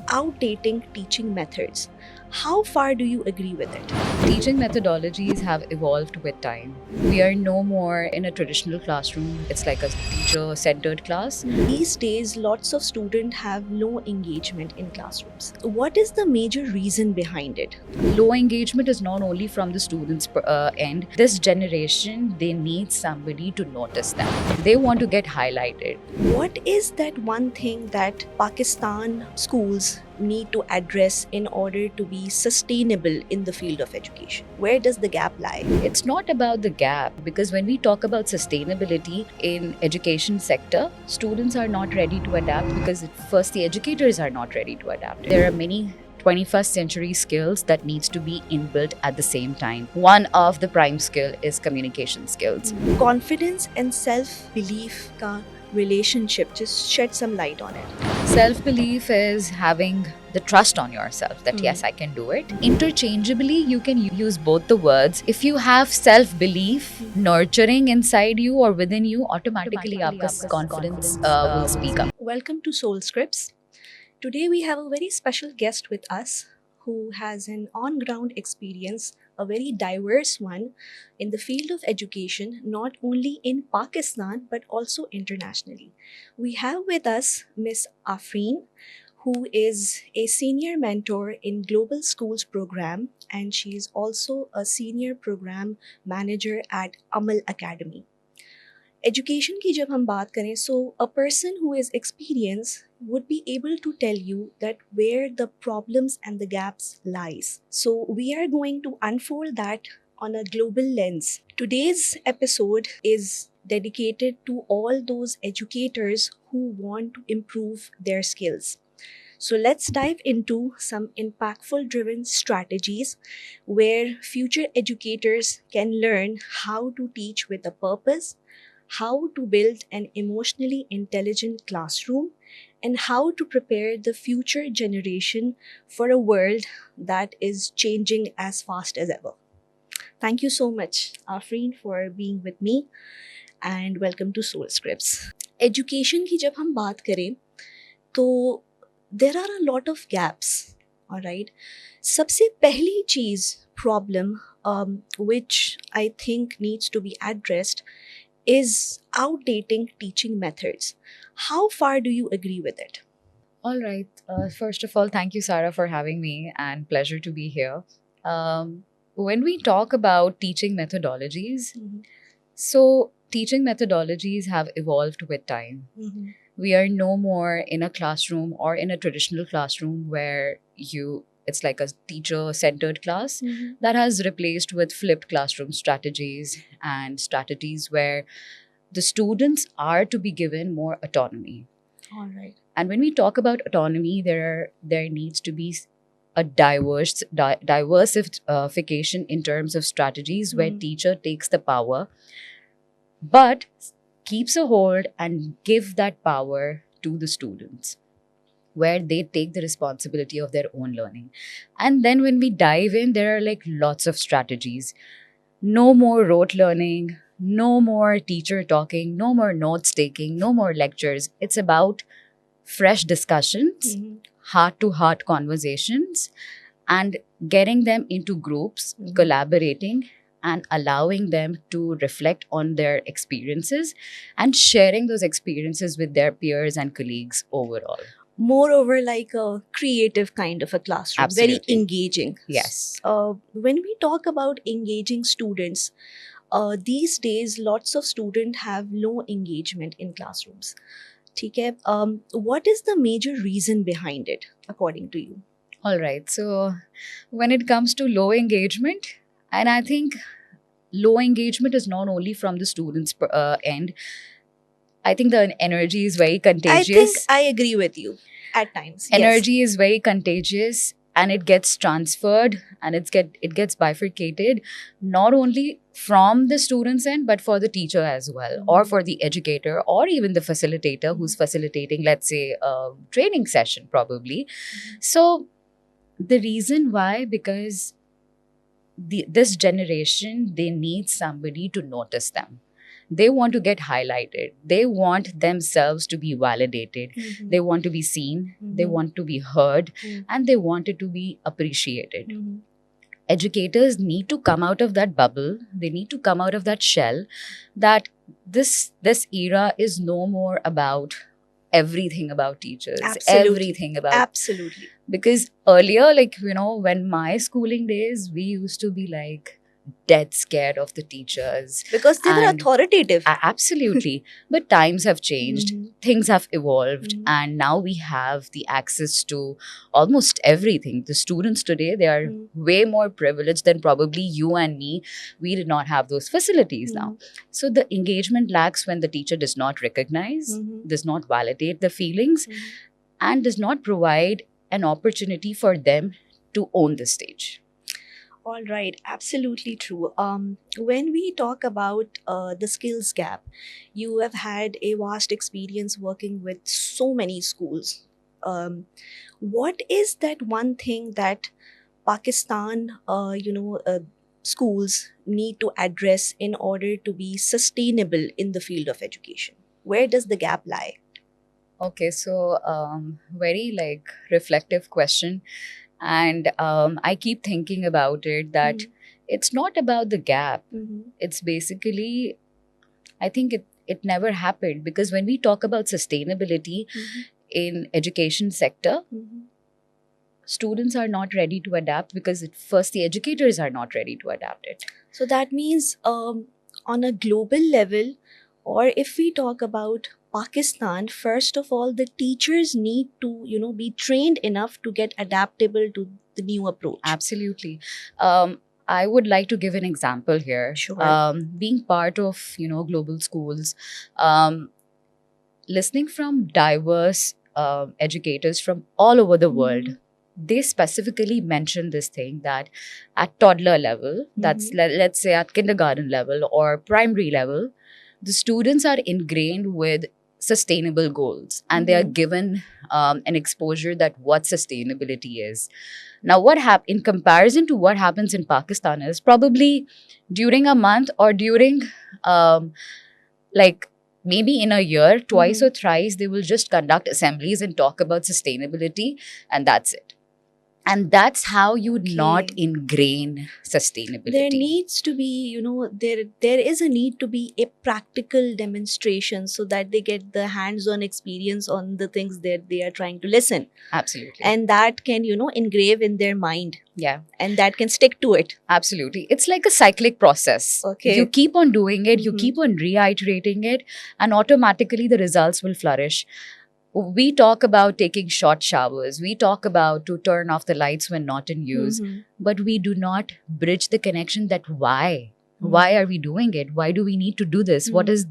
outdating teaching methods. How far do you agree with it? Teaching methodologies have evolved with time. We are no more in a traditional classroom. It's like a teacher centered class. These days, lots of students have low engagement in classrooms. What is the major reason behind it? Low engagement is not only from the students' end. This generation, they need somebody to notice them. They want to get highlighted. What is that one thing that Pakistan schools need to address in order to be sustainable in the field of education? Where does the gap lie? It's not about the gap, because when we talk about sustainability in education sector, students are not ready to adapt because first the educators are not ready to adapt. There are many 21st century skills that needs to be inbuilt at the same time. One of the prime skill is communication skills. Confidence and self-belief ka relationship, just shed some light on it. Self-belief is having the trust on yourself that yes, I can do it. Interchangeably, you can use both the words. If you have self-belief nurturing inside you or within you, automatically आपका confidence will speak up. Welcome to Soul Scripts. Today we have a very special guest with us who has an on-ground experience, a very diverse one in the field of education, not only in Pakistan but also internationally. We have with us Miss Afreen, who is a senior mentor in Global Schools program, and she is also a senior program manager at Amal Academy. Education की जब हम बात करें, so a person who is experience would be able to tell you that where the problems and the gaps lies. So we are going to unfold that on a global lens. Today's episode is dedicated to all those educators who want to improve their skills. So let's dive into some impactful driven strategies where future educators can learn how to teach with a purpose, how to build an emotionally intelligent classroom, and how to prepare the future generation for a world that is changing as fast as ever. Thank you so much, Afreen, for being with me, and welcome to Soul Scripts. Education की जब हम बात करें तो there are a lot of gaps, all right? सबसे पहली चीज़ problem which I think needs to be addressed is outdating teaching methods. How far do you agree with it? All right. First of all, thank you, Sarah, for having me, and pleasure to be here. When we talk about teaching methodologies, so teaching methodologies have evolved with time. We are no more in a classroom or in a traditional classroom where it's like a teacher centered class that has replaced with flipped classroom strategies and strategies where the students are to be given more autonomy. All right. And when we talk about autonomy, there needs to be a diversification in terms of strategies where teacher takes the power but keeps a hold and give that power to the students, where they take the responsibility of their own learning. And then when we dive in, there are like lots of strategies. No more rote learning, no more teacher talking, no more notes taking, no more lectures. It's about fresh discussions, heart to heart conversations, and getting them into groups, collaborating, and allowing them to reflect on their experiences and sharing those experiences with their peers and colleagues overall. Moreover, like a creative kind of a classroom. Absolutely. Very engaging. Yes. When we talk about engaging students, these days lots of students have low engagement in classrooms. ठीक है, what is the major reason behind it according to you? All right. So when it comes to low engagement, and I think low engagement is not only from the students' end. I think the energy is very contagious. I think I agree with you at times. Energy is very contagious, and it gets transferred and it gets bifurcated, not only from the student's end but for the teacher as well, or for the educator, or even the facilitator who's facilitating, let's say, a training session probably. So the reason why, because this generation, they need somebody to notice them. they want to get highlighted. They want themselves to be validated. Mhm. They want to be seen. They Mhm. want to be heard, Mhm. and they want it to be appreciated. Mhm. Educators need to come out of that bubble. They need to come out of that shell that this era is no more about everything about teachers, Absolutely. everything about, Absolutely. because earlier, like, when my schooling days, we used to be like dead scared of the teachers. Because they were And authoritative. absolutely. But times have changed, Mhm. things have evolved, Mhm. and now we have the access to almost everything. The students today, they are Mhm. way more privileged than probably you and me. We did not have those facilities now. So the engagement lacks when the teacher does not recognize, Mhm. does not validate the feelings, Mhm. and does not provide an opportunity for them to own the stage. All right, absolutely true. When we talk about the skills gap, you have had a vast experience working with so many schools. What is that one thing that Pakistan, schools need to address in order to be sustainable in the field of education? Where does the gap lie? Okay, so very like reflective question. And I keep thinking about it that it's not about the gap. Mm-hmm. It's basically, I think it never happened, because when we talk about sustainability Mm-hmm. in education sector, Mm-hmm. students are not ready to adapt, because first the educators are not ready to adapt it. So that means on a global level, or if we talk about Pakistan, first of all, the teachers need to, be trained enough to get adaptable to the new approach. Absolutely. I would like to give an example here. Sure. Being part of, global schools, um, listening from diverse educators from all over the world, they specifically mention this thing that at toddler level, that's let's say at kindergarten level or primary level, the students are ingrained with sustainable goals, and they are given an exposure that what sustainability is. Now, in comparison to what happens in Pakistan is probably during a month or during like maybe in a year, twice or thrice, they will just conduct assemblies and talk about sustainability, and that's it. And that's how you not Okay. ingrain sustainability. There needs to be, there is a need to be a practical demonstration so that they get the hands-on experience on the things that they are trying to listen. Absolutely. And that can, engrave in their mind. Yeah. And that can stick to it. Absolutely. It's like a cyclic process. Okay. You keep on doing it, you keep on reiterating it, and automatically the results will flourish. We talk about taking short showers. We talk about to turn off the lights when not in use. But we do not bridge the connection that why. Why are we doing it? Why do we need to do this? What is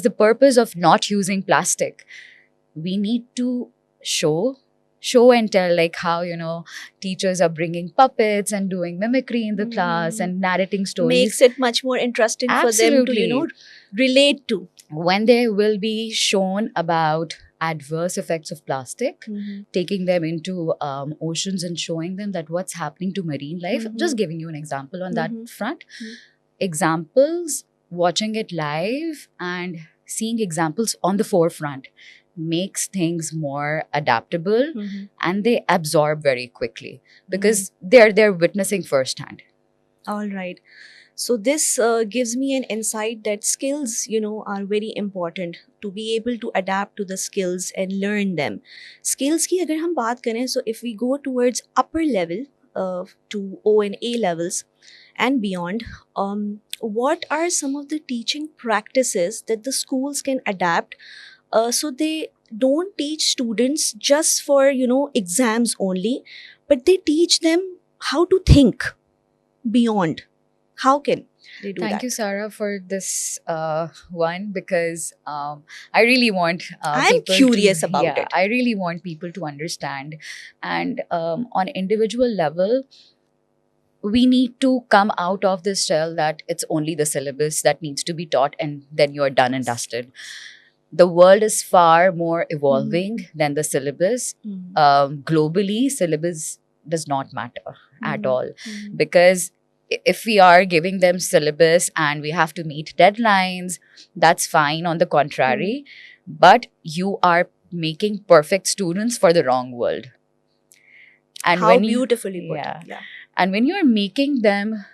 the purpose of not using plastic? We need to show and tell, like how teachers are bringing puppets and doing mimicry in the class and narrating stories. Makes it much more interesting for them to relate to. When they will be shown about adverse effects of plastic, taking them into oceans and showing them that what's happening to marine life. Just giving you an example on that front. Examples, watching it live and seeing examples on the forefront makes things more adaptable, and they absorb very quickly because they're witnessing firsthand. All right. So this gives me an insight that skills, are very important to be able to adapt to the skills and learn them. Skills की अगर हम बात करें, so if we go towards upper level to O and A levels and beyond, what are some of the teaching practices that the schools can adapt so they don't teach students just for exams only, but they teach them how to think beyond. How can they do that? Thank you, Sarah, for this one, because I really want I'm curious about it. I really want people to understand. And on individual level, we need to come out of this shell that it's only the syllabus that needs to be taught and then you're done and dusted. The world is far more evolving than the syllabus. Globally, syllabus does not matter at all, because if we are giving them syllabus and we have to meet deadlines, that's fine, on the contrary. But you are making perfect students for the wrong world. And How when you, beautifully put. yeah, Yeah. and when you're making them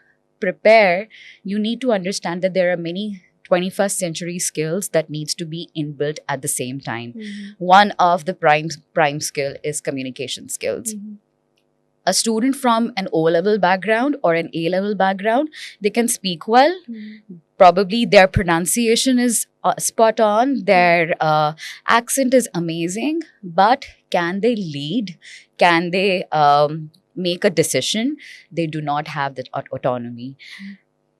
prepare, you need to understand that there are many 21st century skills that needs to be inbuilt at the same time. One of the prime skill is communication skills. A student from an O-level background or an A-level background, they can speak well. Probably their pronunciation is spot on. Their accent is amazing. But can they lead? Can they make a decision? They do not have that autonomy.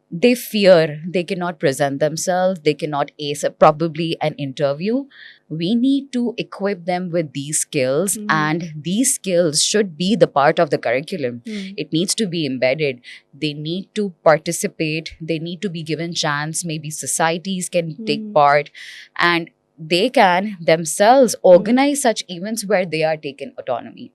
They fear they cannot present themselves. They cannot ace probably an interview. We need to equip them with these skills, and these skills should be the part of the curriculum. It needs to be embedded. They need to participate. They need to be given chance. Maybe societies can take part, and they can themselves organize such events where they are taken autonomy.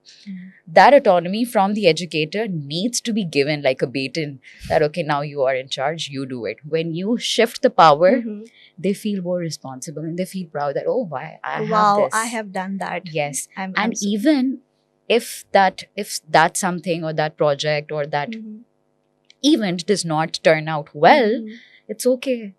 That autonomy from the educator needs to be given like a baton, that okay, now you are in charge, you do it. When you shift the power, they feel more responsible and they feel proud that, oh, why I have Wow, this. I have done that. Yes. I'm And so- even if that something or that project or that event does not turn out well, it's okay.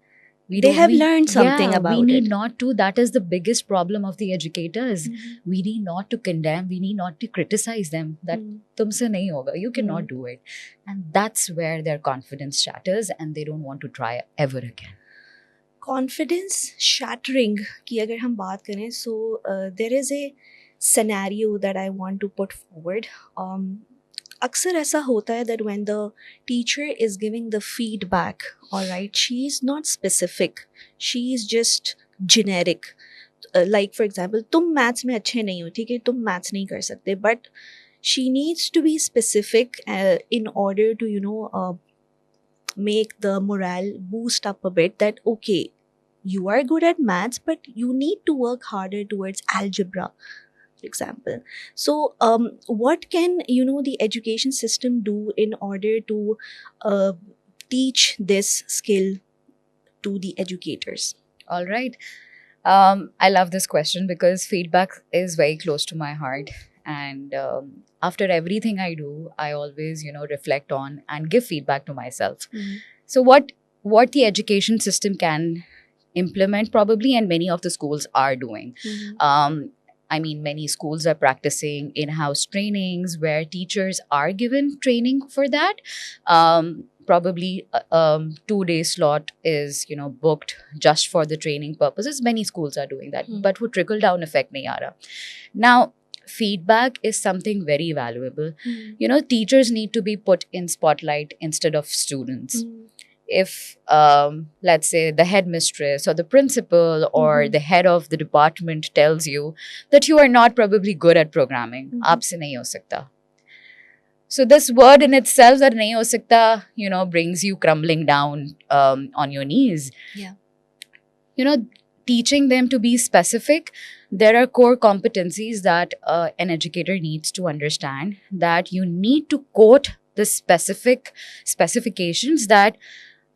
They have learned something about we need it. not to. That is the biggest problem of the educators. We need not to condemn. We need not to criticize them. That tumse nahi hoga. You cannot do it. And that's where their confidence shatters and they don't want to try ever again. Confidence shattering की अगर हम बात करें, so there is a scenario that I want to put forward. अक्सर ऐसा होता है that when the teacher is giving the feedback, all right, she is not specific, she is just generic. Like for example, तुम maths में अच्छे नहीं हो, ठीक है, तुम maths नहीं कर सकते, but she needs to be specific in order to make the morale boost up a bit, that okay, you are good at maths but you need to work harder towards algebra, for example. So what can the education system do in order to teach this skill to the educators? All right. I love this question because feedback is very close to my heart. And after everything I do, I always, reflect on and give feedback to myself. So what the education system can implement probably, and many of the schools are doing. I mean, many schools are practicing in-house trainings where teachers are given training for that. Probably 2-day slot is booked just for the training purposes. Many schools are doing that, but wo trickle down effect nahi aa raha. Now, feedback is something very valuable. Teachers need to be put in spotlight instead of students. If let's say the headmistress or the principal or the head of the department tells you that you are not probably good at programming, aapse nahi ho sakta. So this word in itself, that nahi ho sakta, brings you crumbling down on your knees. Yeah. Teaching them to be specific, there are core competencies that an educator needs to understand, that you need to quote the specifications that,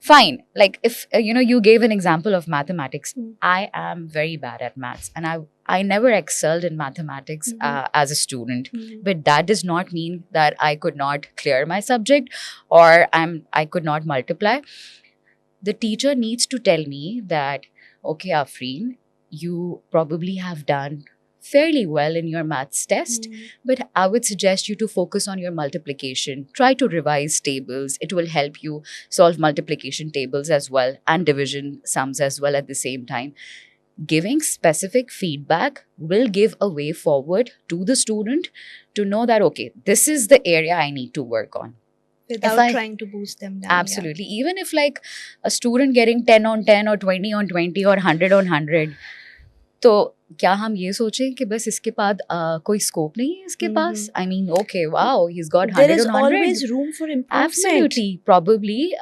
fine, like if you gave an example of mathematics. I am very bad at maths and I never excelled in mathematics as a student, but that does not mean that I could not clear my subject or I could not multiply. The teacher needs to tell me that, okay, Afreen, you probably have done fairly well in your maths test, but I would suggest you to focus on your multiplication. Try to revise tables. It will help you solve multiplication tables as well and division sums as well at the same time. Giving specific feedback will give a way forward to the student to know that, okay, this is the area I need to work on. Without trying to boost them down. Absolutely. Yeah. Even if like a student getting 10 on 10 or 20 on 20 or 100 on 100, तो क्या हम ये सोचें कि बस इसके बाद कोई स्कोप नहीं है इसके पास? I mean, okay, wow, he's got 100 on 100. There is always room for improvement. Absolutely. Probably,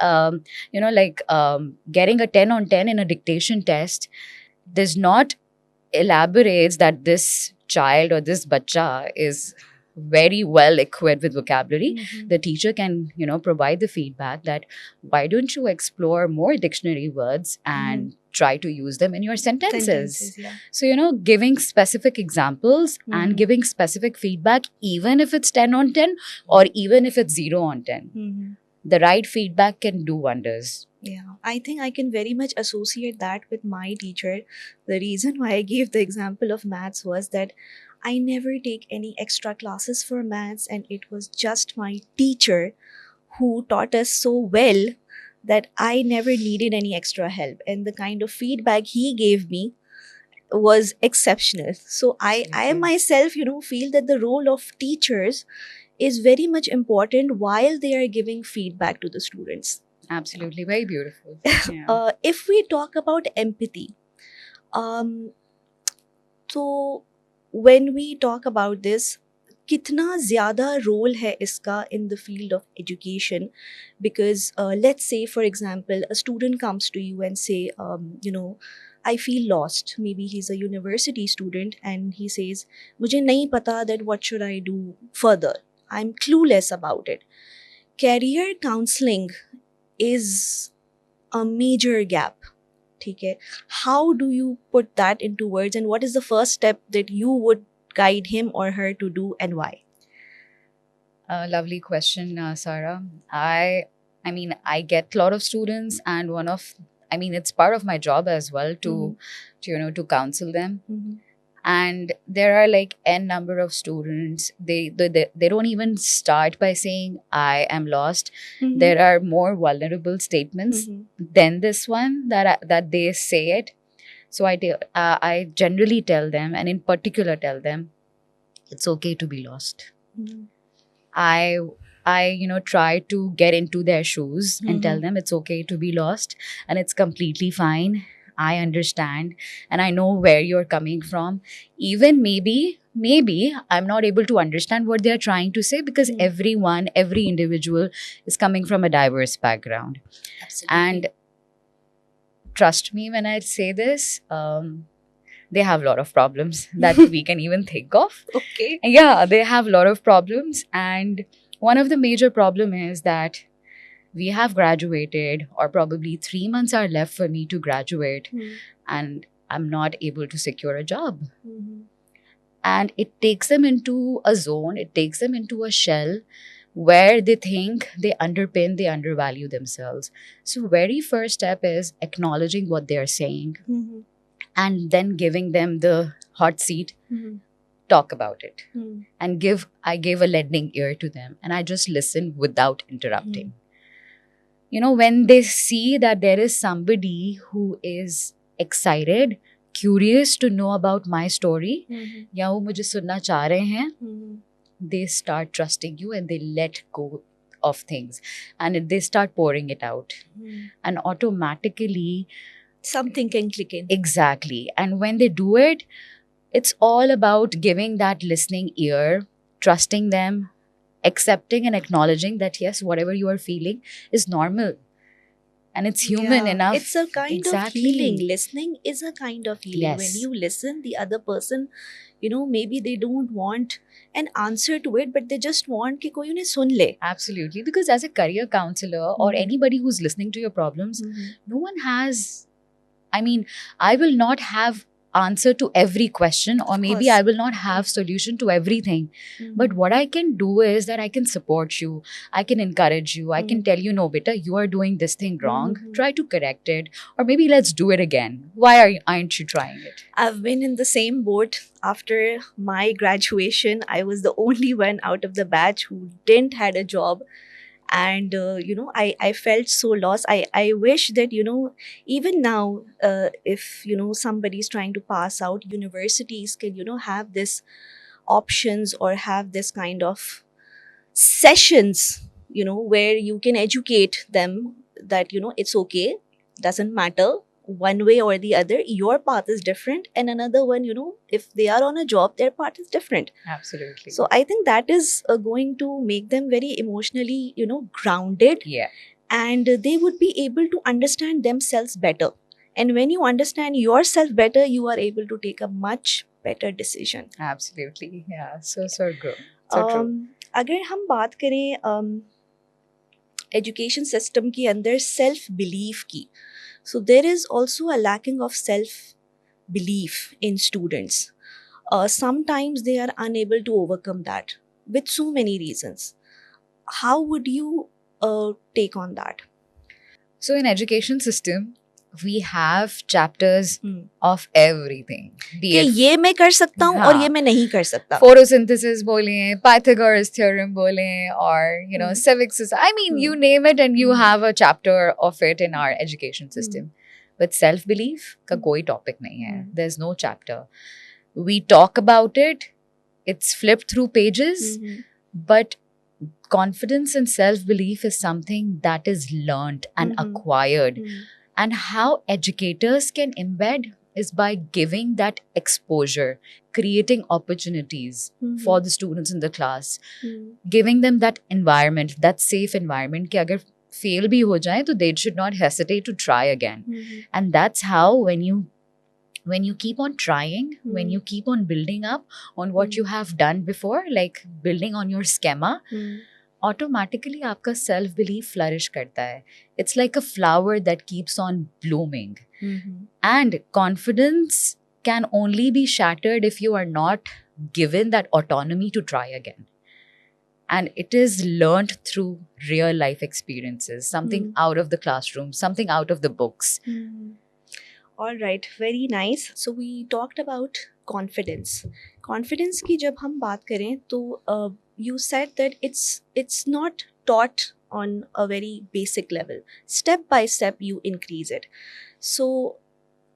getting a 10 on 10 in a dictation test does not elaborate that this child or this bacha is very well equipped with vocabulary, Mhm. the teacher can, provide the feedback that why don't you explore more dictionary words Mhm. and try to use them in your sentences. Sentences, yeah. So, giving specific examples and Mhm. giving specific feedback, even if it's 10 on 10 or even if it's 0 on 10, Mhm. the right feedback can do wonders. Yeah, I think I can very much associate that with my teacher. The reason why I gave the example of maths was that I never take any extra classes for maths, and it was just my teacher who taught us so well that I never needed any extra help. And the kind of feedback he gave me was exceptional. So I Absolutely. myself, feel that the role of teachers is very much important while they are giving feedback to the students. Absolutely. Very beautiful. Yeah. If we talk about empathy, um, so when we talk about this, कितना ज़्यादा role है इसका in the field of education? Because let's say, for example, a student comes to you and say, I feel lost. Maybe he's a university student and he says, मुझे नहीं पता that what should I do further. I'm clueless about it. Career counseling is a major gap. ठीक है, how do you put that into words, and what is the first step that you would guide him or her to do, and why? Lovely question, Sarah. I mean, I get a lot of students, and it's part of my job as well to counsel them. Mhm. And there are like n number of students. They don't even start by saying I am lost. Mhm. There are more vulnerable statements Mhm. than this one that they say it. So I generally tell them, and in particular tell them, it's okay to be lost. Mhm. I try to get into their shoes and tell Mhm. them it's okay to be lost and it's completely fine. I understand and I know where you're coming from. Even maybe I'm not able to understand what they're trying to say because Mm. every individual is coming from a diverse background. Absolutely. And trust me when I say this, they have a lot of problems that we can even think of. Okay. Yeah, they have a lot of problems. And one of the major problem is that we have graduated or probably 3 months are left for me to graduate Mhm. and I'm not able to secure a job. Mhm. And it takes them into a zone, it takes them into a shell where they think they undervalue themselves. So very first step is acknowledging what they're saying Mhm. and then giving them the hot seat, Mhm. talk about it. Mhm. And I gave a lending ear to them and I just listened without interrupting. When they see that there is somebody who is excited, curious to know about my story, Mhm. या वो मुझे सुनना चाह रहे हैं, Mhm. they start trusting you and they let go of things and they start pouring it out. Mhm. And automatically, Something can click in. exactly. And when they do it, it's all about giving that listening ear, trusting them, accepting and acknowledging that yes, whatever you are feeling is normal and it's human Yeah, enough. it's a kind of Exactly. healing. Listening is a kind of healing. When Yes. you listen, the other person, maybe they don't want an answer to it, but they just want कि कोई उन्हें सुन ले. Absolutely. Because as a career counselor or Mhm. anybody who's listening to your problems, Mhm. no one has, I will not have answer to every question or maybe course. I will not have solution to everything. Mhm. But what I can do is that I can support you, I can encourage you, I can Mhm. tell you, no, beta, you are doing this thing wrong. Mhm. Try to correct it, or maybe let's do it again. Why aren't you trying it? I've been in the same boat. After my graduation, I was the only one out of the batch who didn't had a job. And I felt so lost. I wish that even now, if somebody's trying to pass out, universities can have this options or have this kind of sessions where you can educate them that it's okay, doesn't matter, one way or the other, your path is different, and another one, if they are on a job, their path is different. Absolutely. So I think that is going to make them very emotionally grounded, Yeah. and they would be able to understand themselves better. And when you understand yourself better, you are able to take a much better decision. Absolutely. Yeah. So good. So true. अगर हम बात करें education system के अंदर self belief की, so there is also a lacking of self belief in students. Sometimes they are unable to overcome that with so many reasons. How would you take on that? So in education system, we have chapters of everything. Be कि it ये मैं कर सकता हूँ और हाँ. ये मैं नहीं कर सकता. photosynthesis बोलें, Pythagoras theorem बोलें, or you know civics. I mean, you name it, and you have a chapter of it in our education system. But self-belief का कोई topic नहीं है. There's no chapter. We talk about it. It's flipped through pages, but confidence and self-belief is something that is learned and acquired. And how educators can embed is by giving that exposure, creating opportunities for the students in the class, giving them that environment, that safe environment कि अगर fail भी हो जाए तो they should not hesitate to try again. And that's how when you keep on trying, when you keep on building up on what you have done before, like building on your schema, automatically आपका self belief flourish करता है. It's like a flower that keeps on blooming. And confidence can only be shattered if you are not given that autonomy to try again. And it is learned through real life experiences, something out of the classroom, something out of the books. All right, very nice. So we talked about confidence. Confidence की जब हम बात करें तो you said that it's not taught on a very basic level. Step by step you increase it. So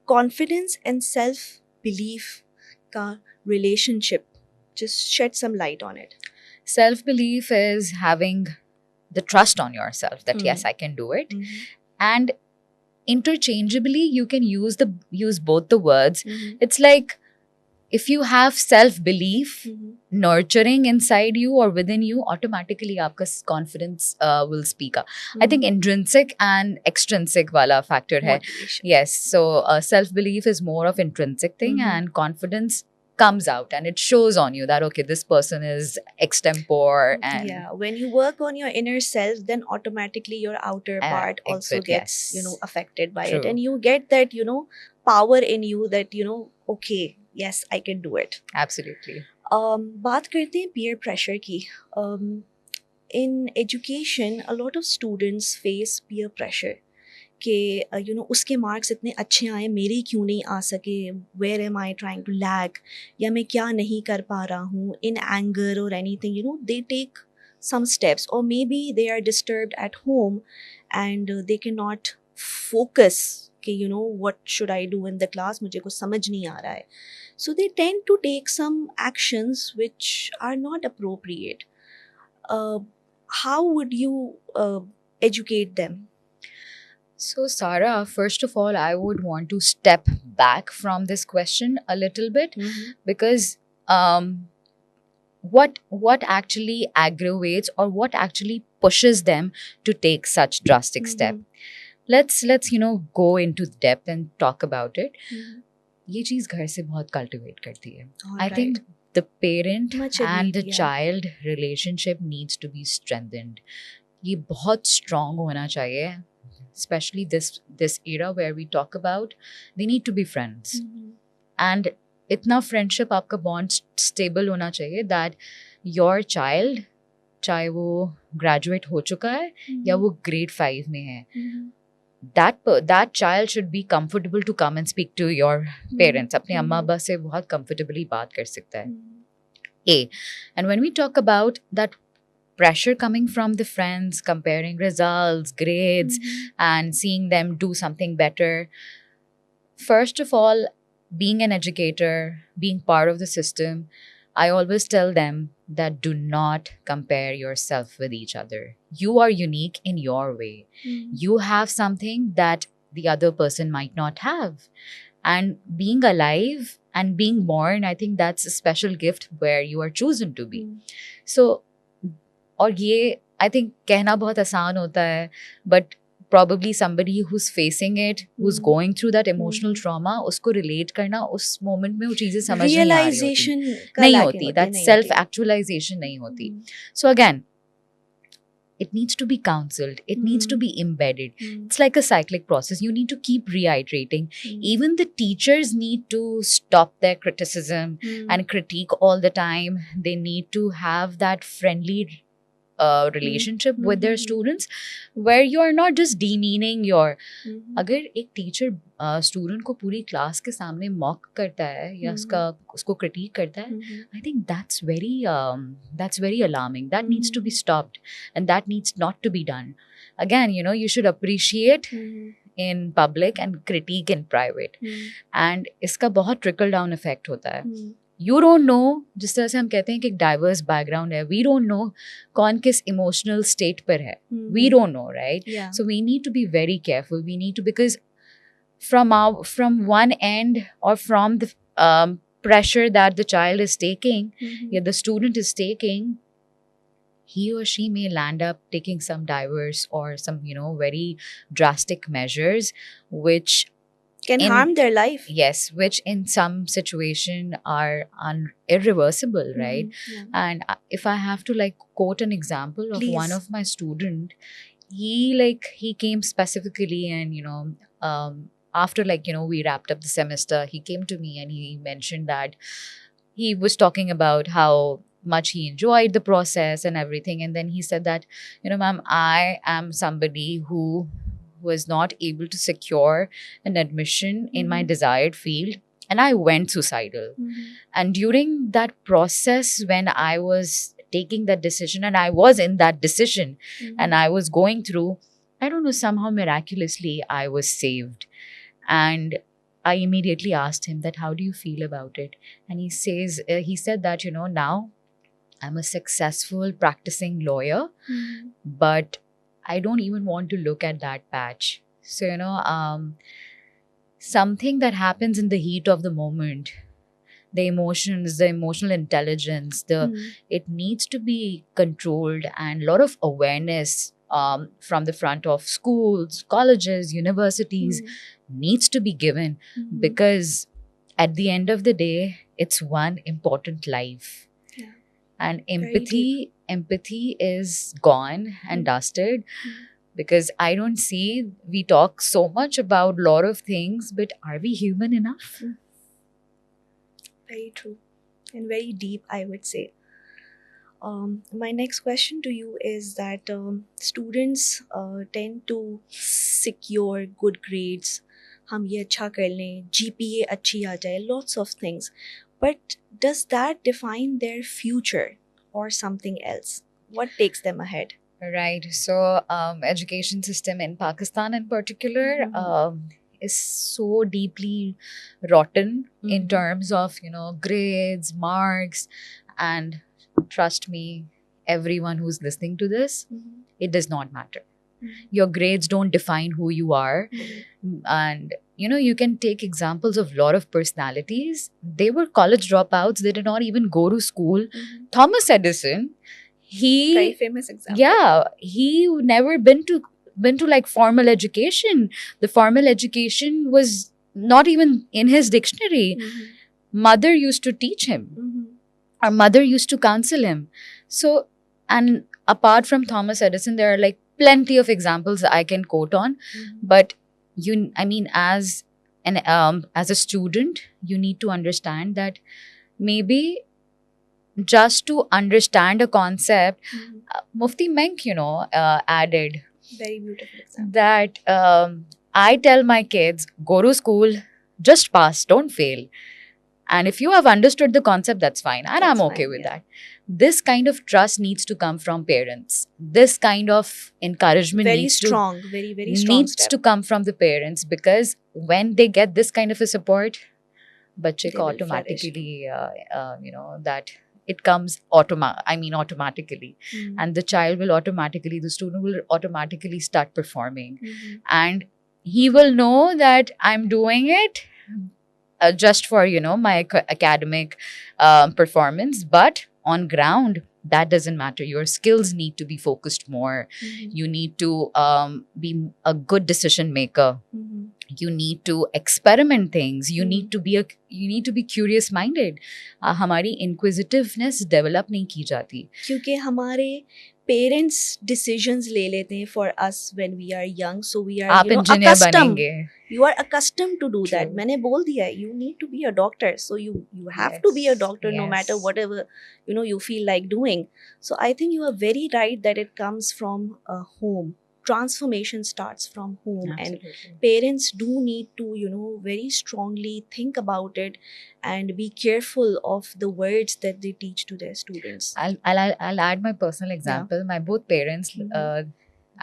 confidence and self-belief का relationship, just shed some light on it. Self-belief is having the trust on yourself that yes, I can do it. And interchangeably you can use both the words. It's like if you have self-belief nurturing inside you or within you, automatically aapka confidence will speak up. I think intrinsic and extrinsic wala factor hai. Yes, so self-belief is more of intrinsic thing, and confidence comes out and it shows on you that okay, this person is extempore. And yeah, when you work on your inner self, then automatically your outer part also gets affected by it, and you get that power in you that okay, yes, I can do it. Absolutely. बात करते हैं peer pressure की. In education, a lot of students face peer pressure कि उसके marks इतने अच्छे आए, मेरे क्यों नहीं आ सके, where am I trying to lag, या मैं क्या नहीं कर पा रहा हूँ, इन एंगर और anything they take some steps, or maybe they are disturbed at home and they cannot focus कि what should I do in the class, मुझे कुछ समझ नहीं आ रहा है. So they tend to take some actions which are not appropriate. How would you educate them? So Sarah, first of all, I would want to step back from this question a little bit, because what actually aggravates or what actually pushes them to take such drastic step? Let's go into depth and talk about it. ये चीज घर से बहुत cultivate करती है. I think the parent and the child relationship needs to be strengthened. ये बहुत strong होना चाहिए. Especially this era where we talk about they need to be friends, and इतना friendship आपका bond stable होना चाहिए that your child, चाहे वो graduate हो चुका है या वो grade 5 में है, that child should be comfortable to come and speak to your parents. अपने अम्मा अब्बा से बहुत comfortably बात कर सकता है. And when we talk about that pressure coming from the friends, comparing results, grades, and seeing them do something better. First of all, being an educator, being part of the system, I always tell them that do not compare yourself with each other. You are unique in your way. You have something that the other person might not have. And being alive and being born, I think that's a special gift where you are chosen to be. So और ये I think कहना बहुत आसान होता है, but probably somebody who's facing it, who's going through that emotional Hmm. trauma, usko relate karna उस moment में वो चीजें समझ नहीं आ रही होती, Realization का नहीं lacking होती, होती है, that नहीं self होती. actualization नहीं होती. Hmm. So again, it needs to be counseled, it needs to Hmm. be embedded. Hmm. It's like a cyclic process. You need to keep reiterating. Hmm. Even the teachers need to stop their criticism Hmm. and critique all the time. They need to have that friendly relationship with their students, where you are not just demeaning your. Hmm. अगर एक teacher student को पूरी class के सामने mock करता है या उसको क्रिटिक करता है, Hmm. I think that's very alarming. That needs to be stopped, and that needs not to be done. Again, you should appreciate Hmm. in public and critique in private. Hmm. And इसका बहुत trickle down effect होता है. Hmm. You don't know, जिस तरह से हम कहते हैं कि एक diverse background है, we don't know कौन किस emotional state पर है. Hmm. We don't know, right? Yeah. So we need to be very careful. We need to, because from one end, or from the pressure that the child is taking, Hmm. yeah, the student is taking, he or she may land up taking some diverse or some very drastic measures, which Can in- harm their life. yes, which in some situation are irreversible, right? Hmm. Yeah. And if I have to like quote an example of Please. one of my student, he came specifically, and after we wrapped up the semester, he came to me and he mentioned that he was talking about how much he enjoyed the process and everything. And then he said that, ma'am, I am somebody who was not able to secure an admission in my Mhm. desired field, and I went suicidal. Hmm. And during that process, when I was taking that decision, and I was in that decision, and I was going through, I don't know, somehow miraculously I was saved. And I immediately asked him that, how do you feel about it? And he said that, now I'm a successful practicing lawyer, Hmm. but I don't even want to look at that patch. So, something that happens in the heat of the moment, the emotions, the emotional intelligence, Hmm. it needs to be controlled, and a lot of awareness from the front of schools, colleges, universities needs to be given, Hmm. because at the end of the day, it's one important life. Yeah. And Very empathy is gone and Mm. dusted, Mm. because I don't see, we talk so much about a lot of things, but are we human enough? Very true and very deep, I would say. My next question to you is that students tend to secure good grades. हम ये अच्छा कर लें, GPA अच्छी आ जाए, lots of things. But does that define their future or something else? What takes them ahead? Right. So, education system in Pakistan in particular is so deeply rotten in Mhm. terms of, grades, marks, and trust me, everyone who's listening to this, Mhm. it does not matter. Mhm. Your grades don't define who you are. Mhm. And, you can take examples of a lot of personalities. They were college dropouts. They did not even go to school. Mhm. Thomas Edison, Very famous example. yeah, he never been to like formal education. The formal education was not even in his dictionary. Mhm. Mother used to teach him. Mhm. Our mother used to counsel him. So, and apart from Thomas Edison, there are like plenty of examples I can quote on. Mhm. But as a student, you need to understand that maybe just to understand a concept, Mhm. Mufti Menk, added Very beautiful example. that I tell my kids, go to school, just pass, don't fail. And if you have understood the concept, that's fine. And I'm That's okay fine, with yeah. that. This kind of trust needs to come from parents. This kind of encouragement Very needs strong, very strong needs step. to come from the parents, because when they get this kind of a support, बच्चे They को will flourish. automatically, that it comes automatically. Mhm. And the student will automatically start performing. Mhm. And he will know that I'm doing it just for, my academic performance. But on ground, that doesn't matter. Your skills need to be focused more. Mhm. You need to be a good decision maker. Mhm. You need to experiment things. You Hmm. need to be curious minded. हमारी inquisitiveness develop नहीं की जाती. क्योंकि हमारे parents decisions ले लेते हैं for us when we are young, so we are आप इंजीनियर बनेंगे. you are accustomed to do that. True. मैंने बोल दिया है, you need to be a doctor, so you have to be a Yes, doctor no matter yes. whatever you feel like doing. So I think you are very right that it comes from home. Transformation starts from home, and Absolutely. parents do need to very strongly think about it and be careful of the words that they teach to their students. I'll add my personal example. My both parents, Mhm.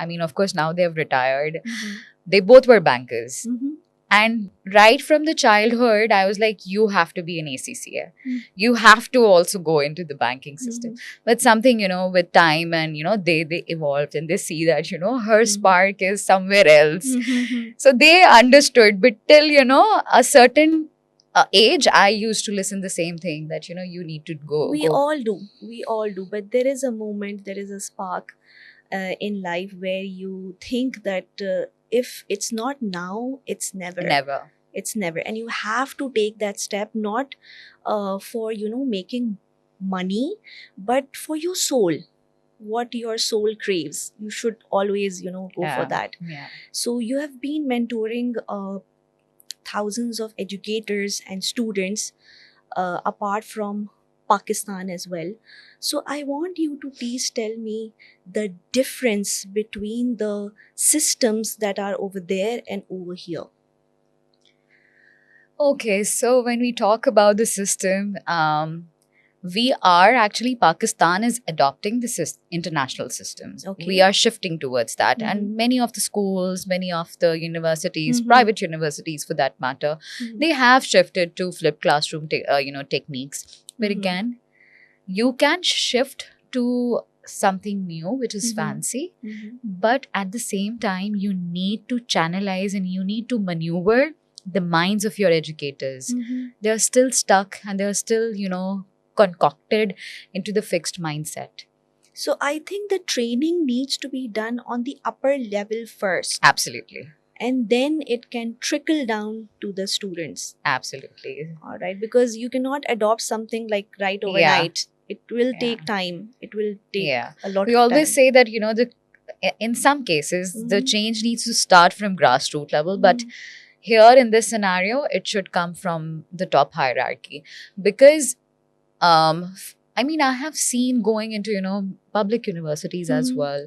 I mean, of course, now they have retired. Mhm. They both were bankers. Mhm. And right from the childhood, I was like, you have to be an ACCA. Mm. You have to also go into the banking system. But something, with time and, they evolved and they see that, her spark is somewhere else. Mhm. So they understood. But till, a certain age, I used to listen the same thing that, you need to go. We all do. We all do. But there is a moment, there is a spark in life where you think that if it's not now, it's never. Never. It's never. And you have to take that step, not for, making money, but for your soul. What your soul craves. You should always, go for Yeah. that. Yeah. So you have been mentoring thousands of educators and students apart from Pakistan as well. So I want you to please tell me the difference between the systems that are over there and over here. Okay, so when we talk about the system, we are actually, Pakistan is adopting the international systems. Okay. We are shifting towards that. Mhm. And many of the schools, many of the universities, Mhm. private universities for that matter, Mhm. they have shifted to flipped classroom techniques. But Mhm. again, you can shift to something new, which is Mhm. fancy. Mhm. But at the same time, you need to channelize and you need to maneuver the minds of your educators. Mhm. They're still stuck and they're still, concocted into the fixed mindset. So I think the training needs to be done on the upper level first, Absolutely. and then it can trickle down to the students. Absolutely. All right, because you cannot adopt something like right overnight. It will take time. It will take a lot We of always time. say that, in some cases, the Mhm. change needs to start from grassroots level, but Mhm. here in this scenario, it should come from the top hierarchy. Because I mean, I have seen going into, public universities as Mhm. well.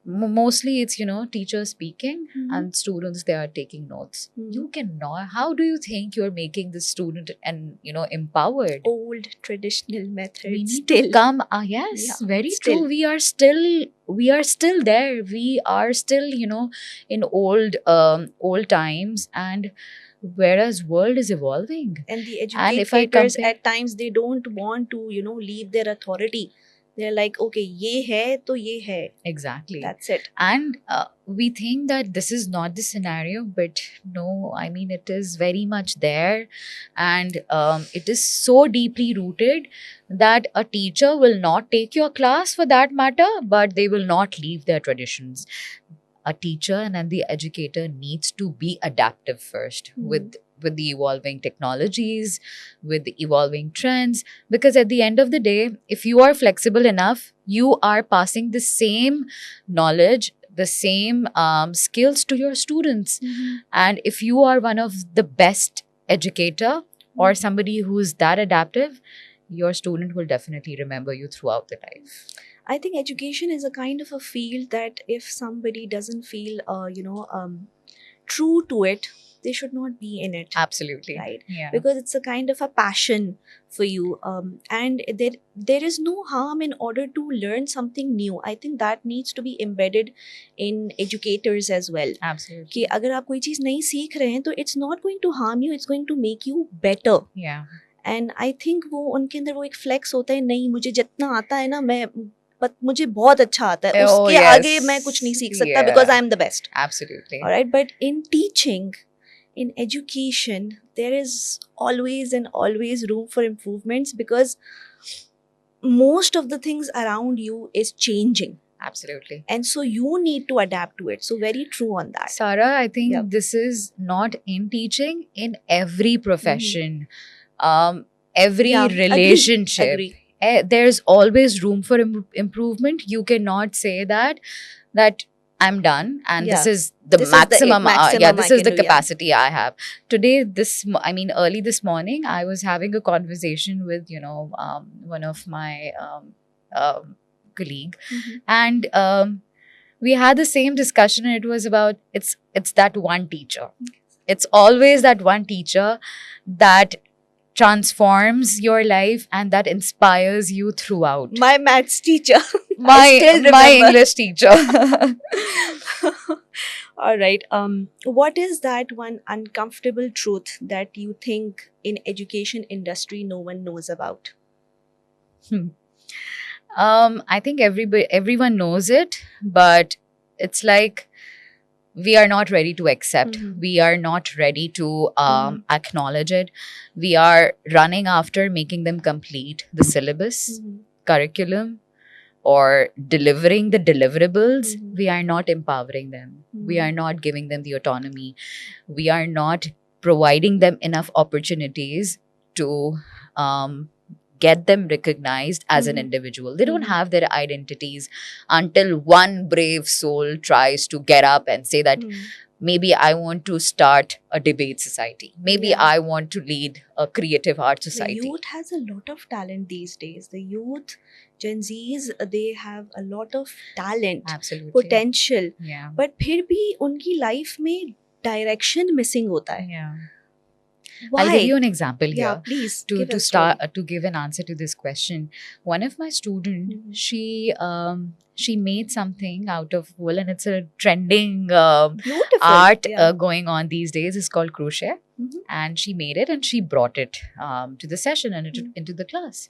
Mostly it's, teachers speaking Mhm. and students, they are taking notes. Mhm. You cannot, how do you think you're making the student and, empowered? Old traditional methods. We need still. to come, yes, Yeah, very still. true. We are still there. We are still, in old times, and whereas world is evolving. And the And if I educators compare, at times they don't want to leave their authority. They're like, okay, ye hai to ye hai. exactly. That's it. And we think that this is not the scenario, but no, I mean, it is very much there. And it is so deeply rooted that a teacher will not take your class for that matter, but they will not leave their traditions. A teacher and then the educator needs to be adaptive first with the evolving technologies, with the evolving trends, because at the end of the day, if you are flexible enough, you are passing the same knowledge, the same skills to your students. And if you are one of the best educator or somebody who's that adaptive, your student will definitely remember you throughout the life. I think education is a kind of a field that if somebody doesn't feel, true to it, they should not be in it. Absolutely. Right? Yeah. Because it's a kind of a passion for you. And there is no harm in order to learn something new. I think that needs to be embedded in educators as well. Absolutely. कि अगर आप कोई चीज़ नहीं सीख रहे हैं तो it's not going to harm you, it's going to make you better. Yeah. And I think वो उनके अंदर वो एक फ्लेक्स होता है, नहीं मुझे जितना आता है ना मैं मुझे बहुत अच्छा आता है, उसके आगे मैं कुछ नहीं सीख सकता because I am the best. Absolutely. All right, but in teaching, in education, there is always and always room for improvements because most of the things around you is changing, Absolutely. and so you need to adapt to it. So very true on that. Sarah, I think Yep. this is not in teaching, in every profession, every Yeah, relationship. agree. There's always room for improvement. You cannot say that I'm done and this Yeah. is the This is the maximum. maximum This I is can the do, yeah. capacity I have today. Early this morning, I was having a conversation with one of my colleague, Mhm. and we had the same discussion. And it was about it's that one teacher. It's always that one teacher that transforms your life and that inspires you throughout. My maths teacher. I My still my remember. English teacher. All right. What is that one uncomfortable truth that you think in education industry no one knows about? I think everyone knows it, but it's like we are not ready to accept. Mhm. We are not ready to Mhm. acknowledge it. We are running after making them complete the syllabus, Mhm. curriculum, or delivering the deliverables. Mhm. We are not empowering them. We Mhm. are not giving them the autonomy. We are not providing them enough opportunities to get them recognized as an Mhm. individual. They don't Mhm. have their identities until one brave soul tries to get up and say that Mhm. maybe I want to start a debate society. Maybe Yeah. I want to lead a creative art The society. youth has a lot of talent these days. The youth, Gen Zs, they have a lot of talent, Absolutely. potential, Yeah. but फिर भी उनकी life में direction missing होता है. Yeah. Why? I'll give you an example Yeah, here. please To give to a start story. to give an answer to this question. One of my student, Mhm. she made something out of wool, and it's a trending Beautiful. art Yeah. going on these days. It's called crochet, Mhm. and she made it and she brought it to the session and Mhm. into the class.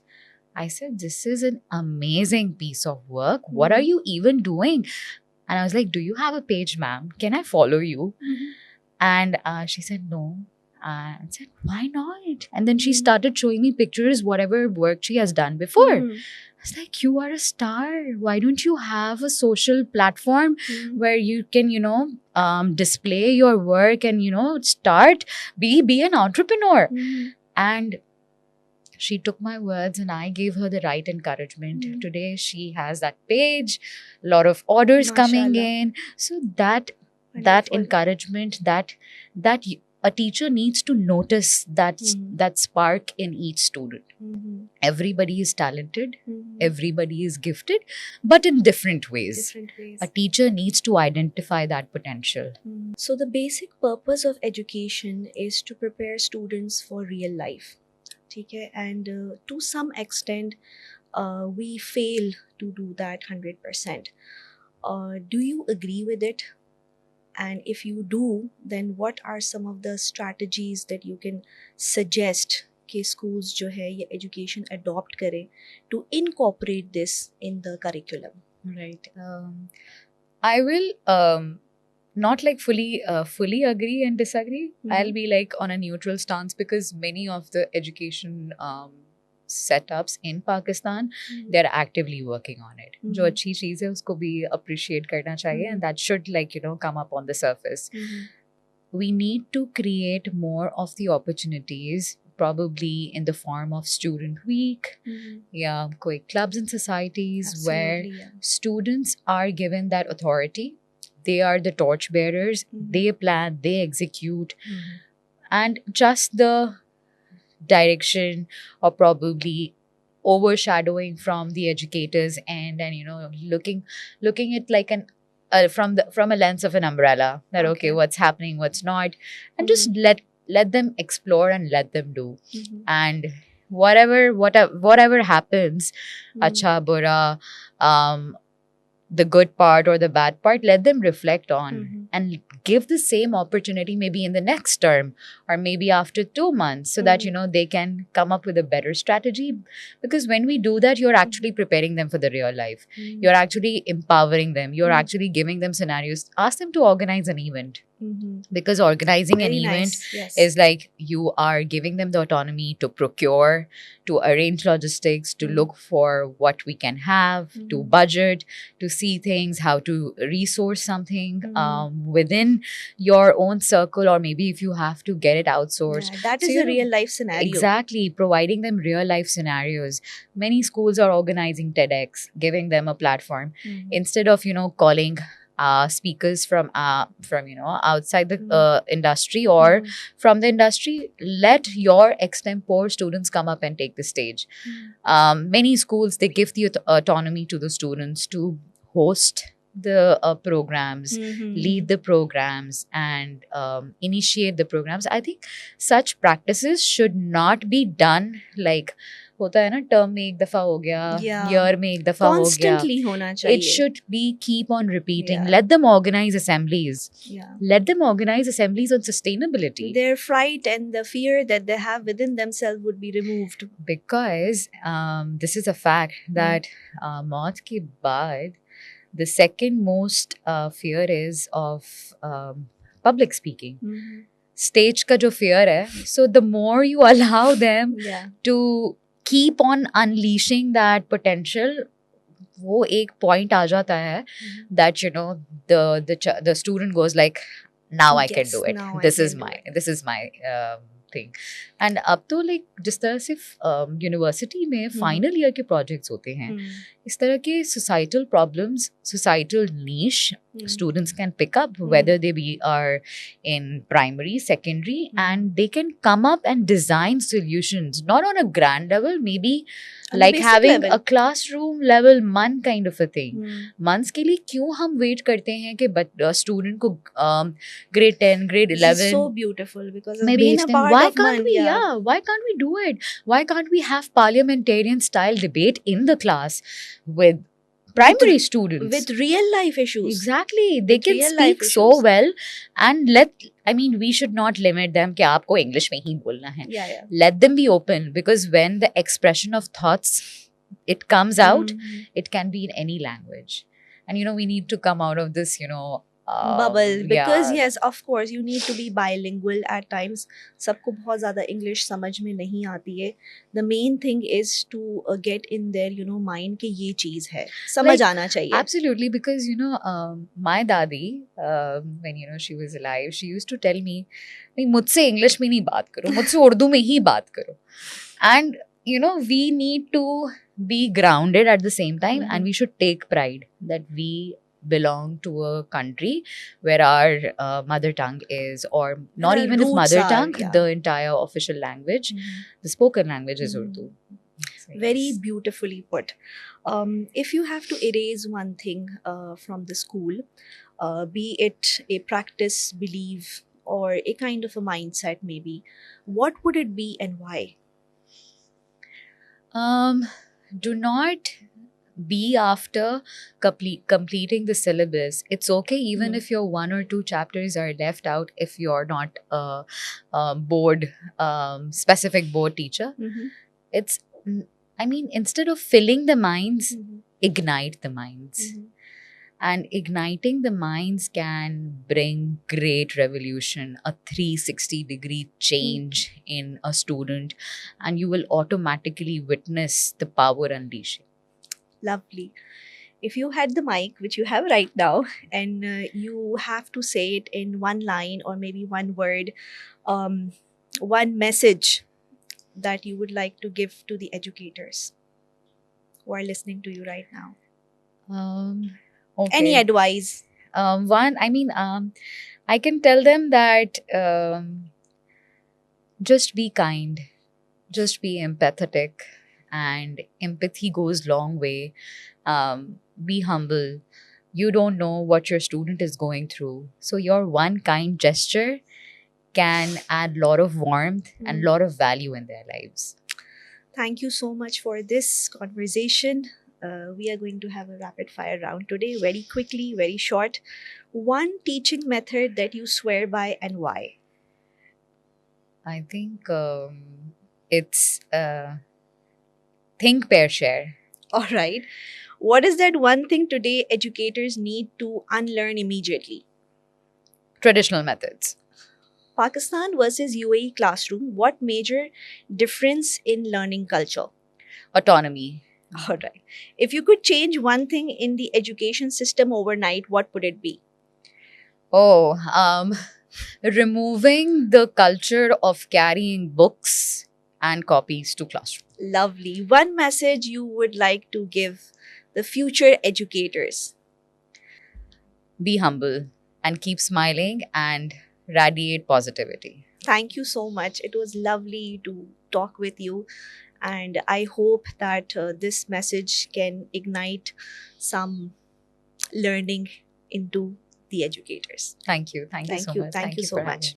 I said, "This is an amazing piece of work. What are Mhm. you even doing?" And I was like, "Do you have a page, ma'am? Can I follow you?" Mhm. And she said no. I said, why not? And then she Mhm. started showing me pictures, whatever work she has done before. Mhm. I was like, you are a star. Why don't you have a social platform Mhm. where you can, display your work and, be an entrepreneur? Mhm. And she took my words and I gave her the right encouragement. Mhm. Today she has that page, a lot of orders coming Mashallah. in. So that Wonderful. encouragement, a teacher needs to notice Mhm. that spark in each student. Mhm. Everybody is talented, Mhm. everybody is gifted, but in different ways. Different ways. A teacher needs to identify that potential. Mhm. So the basic purpose of education is to prepare students for real life. Okay? And to some extent, we fail to do that 100%. Do you agree with it? And if you do, then what are some of the strategies that you can suggest कि schools जो है ये education adopt करें to incorporate this in the curriculum? Right. I will not like fully agree and disagree. I'll be like on a neutral stance because many of the education setups in Pakistan, they're actively working on it. जो अच्छी चीज है उसको भी appreciate करना चाहिए, and that should come up on the surface. We need to create more of the opportunities, probably in the form of student week, yeah, koi clubs and societies where Absolutely, yeah. students are given that authority. They are the torch bearers. They plan, they execute, and just the direction or probably overshadowing from the educators and looking it like an from a lens of an umbrella, that okay, what's happening, what's not, and just let them explore and let them do. And whatever happens, acha bura, the good part or the bad part, let them reflect on and give the same opportunity maybe in the next term or maybe after 2 months, so that they can come up with a better strategy. Because when we do that, you're actually preparing them for the real life. You're actually empowering them. You're actually giving them scenarios. Ask them to organize an event. Because organizing an Very event nice. Yes. is like you are giving them the autonomy to procure, to arrange logistics, to look for what we can have, to budget, to see things, how to resource something within your own circle, or maybe if you have to get it outsourced. Yeah, that So, is a real life scenario. Exactly, providing them real life scenarios. Many schools are organizing TEDx, giving them a platform instead of calling speakers from outside the industry or from the industry. Let your extempore students come up and take the stage. Many schools, they give the autonomy to the students to host the programs, lead the programs, and initiate the programs. I think such practices should not be done like होता है ना, term में एक दफा हो गया, year में एक दफा हो गया. Constantly होना चाहिए. It should be keep on repeating. Yeah. Let them organize assemblies. Yeah. Let them organize assemblies on sustainability. Their fright and the fear that they have within themselves would be removed. Because this is a fact that मौत के बाद the second most fear is of public speaking. Stage का जो fear है. So the more you allow them to keep on unleashing that potential, वो एक point आ जाता है that the student goes like, now I can do it. This is my thing. And अब तो like जिस तरह से यूनिवर्सिटी में फाइनल ईयर के प्रोजेक्ट्स होते हैं, इस तरह के societal problems, societal niche students can pick up, whether they are in primary, secondary, and they can come up and design solutions, not on a grand level, maybe like having level. a classroom level month kind of a thing. Months के लिए क्यों हम wait करते हैं कि student को grade 10, grade 11 This is so beautiful because of में being भेजते a हैं. part Why of can't Mann, we? Yeah, why can't we do it? Why can't we have parliamentarian style debate in the class with primary students with real life issues? Exactly, they can real life speak so issues. well. And we should not limit them कि आपको English में ही बोलना है. Yeah. Let them be open, because when the expression of thoughts, it comes out, it can be in any language. And we need to come out of this bubble, because yeah. yes, of course you need to be bilingual at times. सबको बहुत ज़्यादा English समझ में नहीं आती है. The main thing is to get in their mind कि ये चीज़ है, समझ आना चाहिए. Absolutely, because my dadi, when she was alive, she used to tell me, नहीं मुझसे English में नहीं बात करो, मुझसे उर्दू में ही बात करो. And we need to be grounded at the same time, and we should take pride that we belong to a country where our mother tongue is, or not even if mother tongue, the entire official language, the spoken language is Urdu. So, very beautifully put. If you have to erase one thing from the school, be it a practice, belief, or a kind of a mindset maybe, what would it be and why? Do not be after completing the syllabus. It's okay even if your 1 or 2 chapters are left out, if you're not a board specific board teacher. It's instead of filling the minds, ignite the minds. And igniting the minds can bring great revolution, a 360-degree change in a student, and you will automatically witness the power unleashing. Lovely. If you had the mic, which you have right now, and you have to say it in one line or maybe one word, one message that you would like to give to the educators who are listening to you right now. Okay. Any advice? I can tell them that just be kind, just be empathetic, and empathy goes long way. Be humble. You don't know what your student is going through, so your one kind gesture can add a lot of warmth and a lot of value in their lives. Thank you so much for this conversation. we are going to have a rapid fire round today, very quickly, very short. One teaching method that you swear by and why? I think it's think, pair, share. All right. What is that one thing today educators need to unlearn immediately? Traditional methods. Pakistan versus UAE classroom, what major difference in learning culture? Autonomy. All right. If you could change one thing in the education system overnight, what would it be? Oh, removing the culture of carrying books and copies to classroom. Lovely. One message you would like to give the future educators. Be humble and keep smiling and radiate positivity. Thank you so much. It was lovely to talk with you. And I hope that this message can ignite some learning into the educators. Thank you. Thank you Thank so you. much. Thank Thank you you so for having much. me.